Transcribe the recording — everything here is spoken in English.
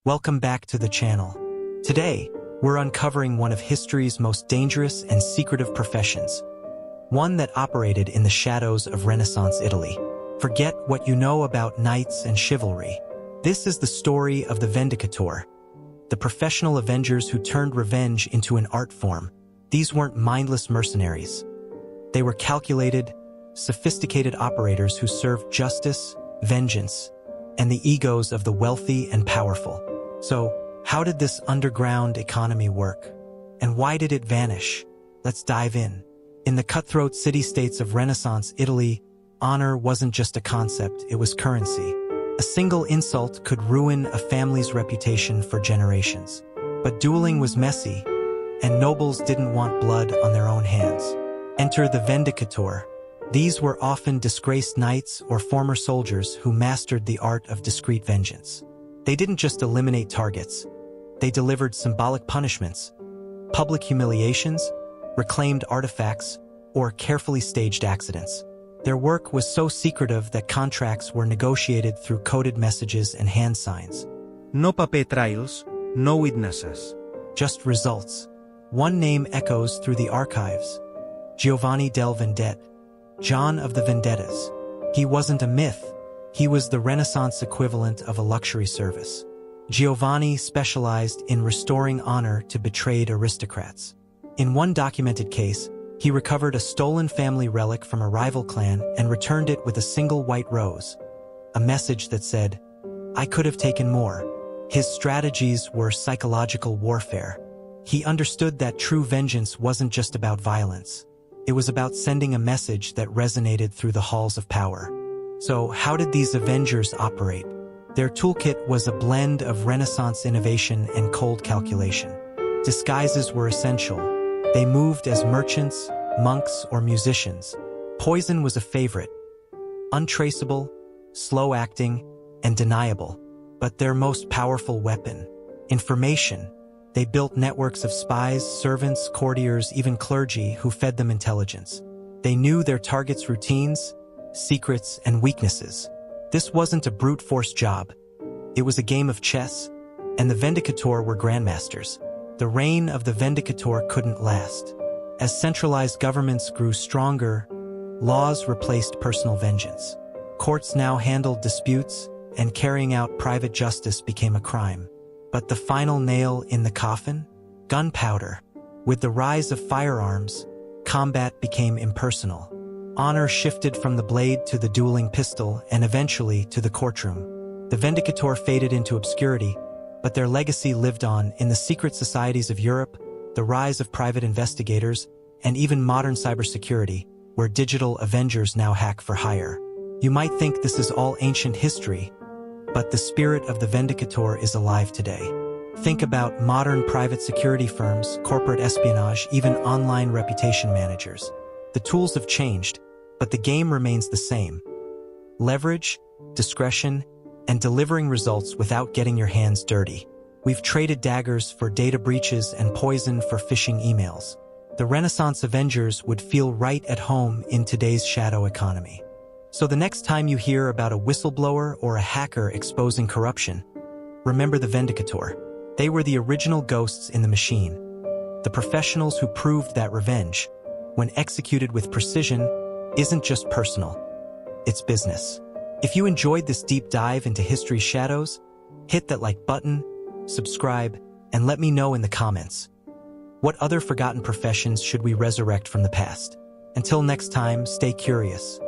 Welcome back to the channel. Today, we're uncovering one of history's most dangerous and secretive professions, one that operated in the shadows of Renaissance Italy. Forget what you know about knights and chivalry. This is the story of the Vendicatore, the professional avengers who turned revenge into an art form. These weren't mindless mercenaries. They were calculated, sophisticated operators who served justice, vengeance, and the egos of the wealthy and powerful. So, how did this underground economy work? And why did it vanish? Let's dive in. In the cutthroat city-states of Renaissance Italy, honor wasn't just a concept, it was currency. A single insult could ruin a family's reputation for generations. But dueling was messy, and nobles didn't want blood on their own hands. Enter the Vendicatore. These were often disgraced knights or former soldiers who mastered the art of discreet vengeance. They didn't just eliminate targets. They delivered symbolic punishments, public humiliations, reclaimed artifacts, or carefully staged accidents. Their work was so secretive that contracts were negotiated through coded messages and hand signs. No paper trails, no witnesses. Just results. One name echoes through the archives: Giovanni delle Vendette, John of the Vendettas. He wasn't a myth. He was the Renaissance equivalent of a luxury service. Giovanni specialized in restoring honor to betrayed aristocrats. In one documented case, he recovered a stolen family relic from a rival clan and returned it with a single white rose, a message that said, "I could have taken more." His strategies were psychological warfare. He understood that true vengeance wasn't just about violence. It was about sending a message that resonated through the halls of power. So, how did these avengers operate? Their toolkit was a blend of Renaissance innovation and cold calculation. Disguises were essential. They moved as merchants, monks, or musicians. Poison was a favorite. Untraceable, slow-acting, and deniable. But their most powerful weapon, information. They built networks of spies, servants, courtiers, even clergy who fed them intelligence. They knew their targets' routines, secrets, and weaknesses. This wasn't a brute force job. It was a game of chess, and the Vendicatore were grandmasters. The reign of the Vendicatore couldn't last. As centralized governments grew stronger, laws replaced personal vengeance. Courts now handled disputes, and carrying out private justice became a crime. But the final nail in the coffin? Gunpowder. With the rise of firearms, combat became impersonal. Honor shifted from the blade to the dueling pistol and eventually to the courtroom. The Vendicatore faded into obscurity, but their legacy lived on in the secret societies of Europe, the rise of private investigators, and even modern cybersecurity, where digital avengers now hack for hire. You might think this is all ancient history, but the spirit of the Vendicatore is alive today. Think about modern private security firms, corporate espionage, even online reputation managers. The tools have changed, but the game remains the same. Leverage, discretion, and delivering results without getting your hands dirty. We've traded daggers for data breaches and poison for phishing emails. The Renaissance Avengers would feel right at home in today's shadow economy. So the next time you hear about a whistleblower or a hacker exposing corruption, remember the Vendicatore. They were the original ghosts in the machine, the professionals who proved that revenge, when executed with precision, isn't just personal, it's business. If you enjoyed this deep dive into history's shadows, hit that like button, subscribe, and let me know in the comments. What other forgotten professions should we resurrect from the past? Until next time, stay curious.